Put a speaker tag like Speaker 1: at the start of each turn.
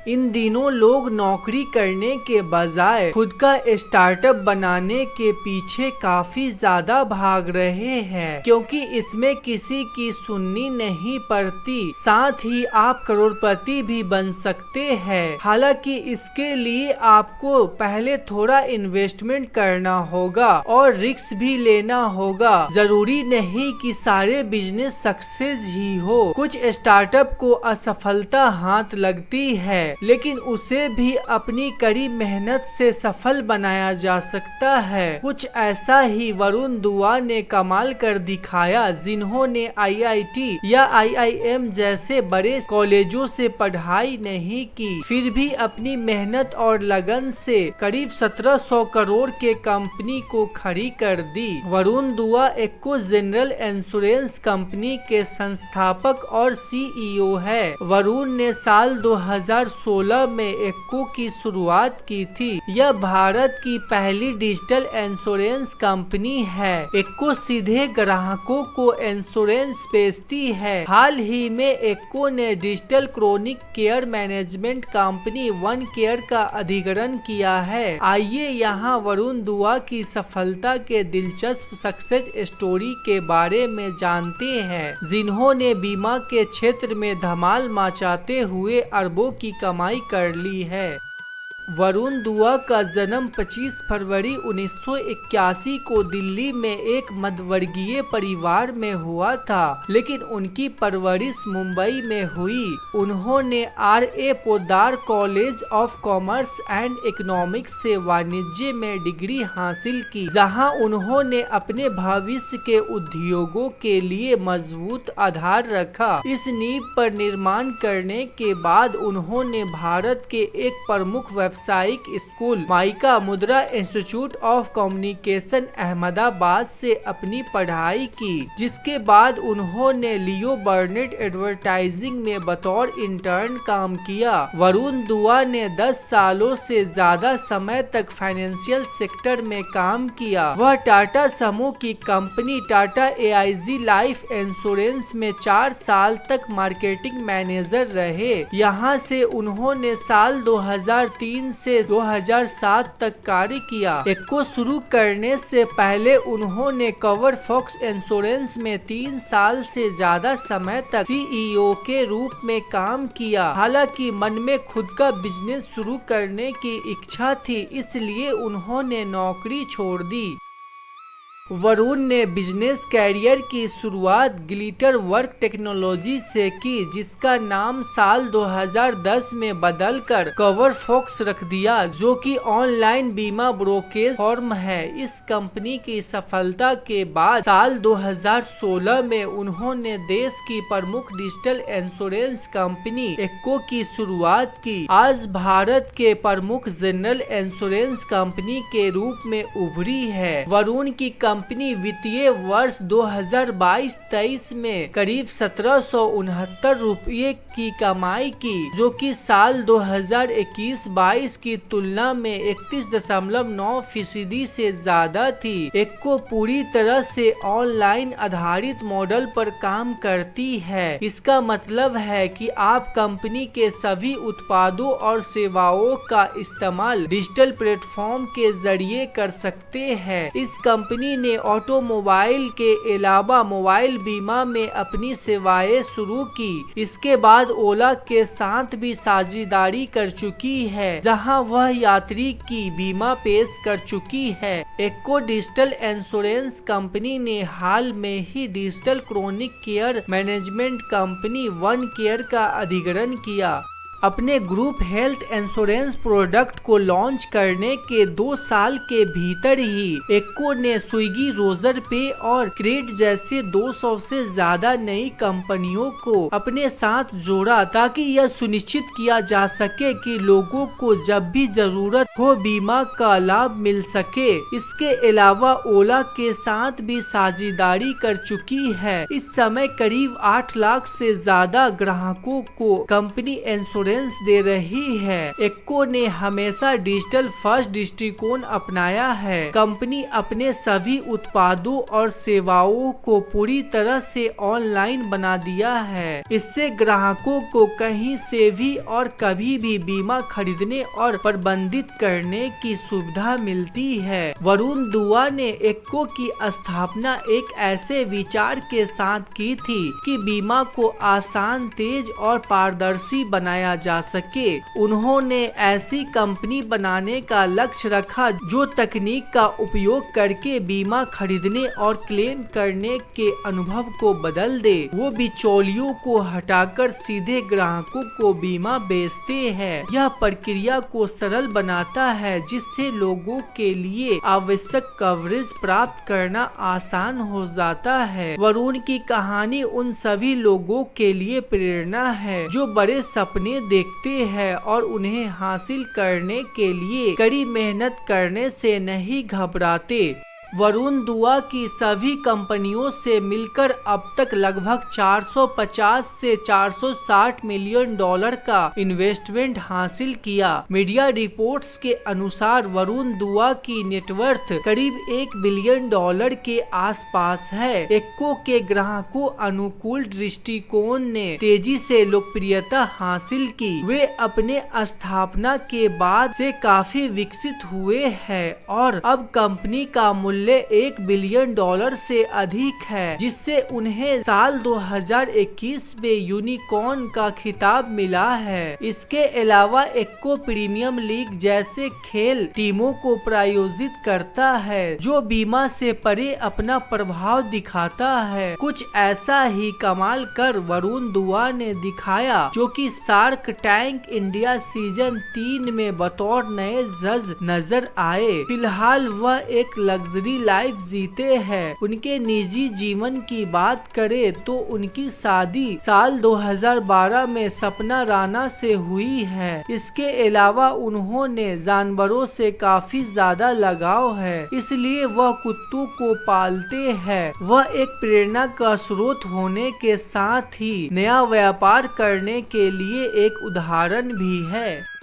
Speaker 1: इन दिनों लोग नौकरी करने के बजाय खुद का स्टार्टअप बनाने के पीछे काफी ज्यादा भाग रहे हैं, क्योंकि इसमें किसी की सुननी नहीं पड़ती। साथ ही आप करोड़पति भी बन सकते हैं। हालांकि इसके लिए आपको पहले थोड़ा इन्वेस्टमेंट करना होगा और रिस्क भी लेना होगा। जरूरी नहीं कि सारे बिजनेस सक्सेस ही हो। कुछ स्टार्टअप को असफलता हाथ लगती है, लेकिन उसे भी अपनी कड़ी मेहनत से सफल बनाया जा सकता है। कुछ ऐसा ही वरुण दुआ ने कमाल कर दिखाया, जिन्होंने IIT या IIM जैसे बड़े कॉलेजों से पढ़ाई नहीं की, फिर भी अपनी मेहनत और लगन से करीब 1700 करोड़ के कंपनी को खड़ी कर दी। वरुण दुआ एक्को जनरल इंश्योरेंस कंपनी के संस्थापक और CEO है। वरुण ने साल 2016 में एक्को की शुरुआत की थी। यह भारत की पहली डिजिटल इंश्योरेंस कंपनी है। एक्को सीधे ग्राहकों को इंश्योरेंस बेचती है। हाल ही में एक्को ने digital chronic care management company one care का अधिग्रहण किया है। आइए यहाँ वरुण दुआ की सफलता के दिलचस्प सक्सेस स्टोरी के बारे में जानते हैं, जिन्होंने बीमा के क्षेत्र में धमाल मचाते हुए अरबों की कमाई कर ली है। वरुण दुआ का जन्म 25 फरवरी 1981 को दिल्ली में एक मध्यवर्गीय परिवार में हुआ था, लेकिन उनकी परवरिश मुंबई में हुई। उन्होंने RA Poddar college of commerce and economics से वाणिज्य में डिग्री हासिल की, जहां उन्होंने अपने भविष्य के उद्योगों के लिए मजबूत आधार रखा। इस नींव पर निर्माण करने के बाद उन्होंने भारत के एक प्रमुख व्यावसायिक स्कूल माइका मुद्रा इंस्टीट्यूट ऑफ कम्युनिकेशन अहमदाबाद से अपनी पढ़ाई की, जिसके बाद उन्होंने लियो बर्नेट एडवर्टाइजिंग में बतौर इंटर्न काम किया। वरुण दुआ ने 10 सालों से ज्यादा समय तक फाइनेंशियल सेक्टर में काम किया। वह टाटा समूह की company Tata AIG life insurance में 4 साल तक मार्केटिंग मैनेजर रहे। यहाँ से उन्होंने साल 2003 से 2007 तक कार्य किया। एक्को शुरू करने से पहले उन्होंने कवर फॉक्स इंश्योरेंस में 3 साल से ज्यादा समय तक CEO के रूप में काम किया। हालांकि मन में खुद का बिजनेस शुरू करने की इच्छा थी, इसलिए उन्होंने नौकरी छोड़ दी। वरुण ने बिजनेस कैरियर की शुरुआत ग्लिटर वर्क टेक्नोलॉजी से की, जिसका नाम साल 2010 में बदलकर कवर फॉक्स रख दिया, जो कि ऑनलाइन बीमा ब्रोकेज फर्म है। इस कंपनी की सफलता के बाद साल 2016 में उन्होंने देश की प्रमुख डिजिटल इंश्योरेंस कंपनी एक्को की शुरुआत की। आज भारत के प्रमुख जनरल इंश्योरेंस कंपनी के रूप में उभरी है। वरुण की कंपनी वित्तीय वर्ष 2022-23 में करीब 1769 रुपये की कमाई की, जो कि साल 2021-22 की तुलना में 31.9% से ज्यादा थी। एक्को पूरी तरह से ऑनलाइन आधारित मॉडल पर काम करती है। इसका मतलब है कि आप कंपनी के सभी उत्पादों और सेवाओं का इस्तेमाल डिजिटल प्लेटफॉर्म के जरिए कर सकते हैं। इस कंपनी ने ऑटोमोबाइल के अलावा मोबाइल बीमा में अपनी सेवाएं शुरू की। इसके बाद ओला के साथ भी साझेदारी कर चुकी है, जहां वह यात्री की बीमा पेश कर चुकी है। एक्को डिजिटल इंश्योरेंस कंपनी ने हाल में ही digital chronic care management company one care का अधिग्रहण किया। अपने ग्रुप हेल्थ इंश्योरेंस प्रोडक्ट को लॉन्च करने के 2 साल के भीतर ही एक्को ने स्विगी, रोजर पे और क्रेट जैसे 200 से ज्यादा नई कंपनियों को अपने साथ जोड़ा, ताकि यह सुनिश्चित किया जा सके कि लोगों को जब भी जरूरत हो बीमा का लाभ मिल सके। इसके अलावा ओला के साथ भी साझेदारी कर चुकी है। इस समय करीब 8 लाख से ज्यादा ग्राहकों को कंपनी इंश्योरेंस इंश्योरेंस दे रही है। एक्को ने हमेशा डिजिटल फर्स्ट दृष्टिकोण अपनाया है। कंपनी अपने सभी उत्पादों और सेवाओं को पूरी तरह से ऑनलाइन बना दिया है। इससे ग्राहकों को कहीं से भी और कभी भी बीमा खरीदने और प्रबंधित करने की सुविधा मिलती है। वरुण दुआ ने एक्को की स्थापना एक ऐसे विचार के साथ की थी कि बीमा को आसान, तेज और पारदर्शी बनाया जा सके। उन्होंने ऐसी कंपनी बनाने का लक्ष्य रखा जो तकनीक का उपयोग करके बीमा खरीदने और क्लेम करने के अनुभव को बदल दे। वो बिचौलियों को हटाकर सीधे ग्राहकों को बीमा बेचते हैं। यह प्रक्रिया को सरल बनाता है जिससे लोगों के लिए आवश्यक कवरेज प्राप्त करना आसान हो जाता है। वरुण की कहानी उन सभी लोगों के लिए प्रेरणा है जो बड़े सपने देखते हैं और उन्हें हासिल करने के लिए कड़ी मेहनत करने से नहीं घबराते। वरुण दुआ की सभी कंपनियों से मिलकर अब तक लगभग 450 से 460 मिलियन डॉलर का इन्वेस्टमेंट हासिल किया। मीडिया रिपोर्ट्स के अनुसार वरुण दुआ की नेटवर्थ करीब $1 बिलियन के आसपास है। एक्को के ग्राहकों अनुकूल दृष्टिकोण ने तेजी से लोकप्रियता हासिल की। वे अपने स्थापना के बाद से काफी विकसित हुए हैं और अब कंपनी का मूल्य $1 बिलियन से अधिक है, जिससे उन्हें साल 2021 में यूनिकॉर्न का खिताब मिला है। इसके अलावा एक्को प्रीमियम लीग जैसे खेल टीमों को प्रायोजित करता है जो बीमा से परे अपना प्रभाव दिखाता है। कुछ ऐसा ही कमाल कर वरुण दुआ ने दिखाया जो कि शार्क टैंक इंडिया सीजन 3 में बतौर नए जज नजर आए। फिलहाल वह एक लग्जरी लाइफ जीते हैं। उनके निजी जीवन की बात करें तो उनकी शादी साल 2012 में सपना राणा से हुई है। इसके अलावा उन्होंने जानवरों से काफी ज्यादा लगाव है, इसलिए वह कुत्तों को पालते हैं। वह एक प्रेरणा का स्रोत होने के साथ ही नया व्यापार करने के लिए एक उदाहरण भी है।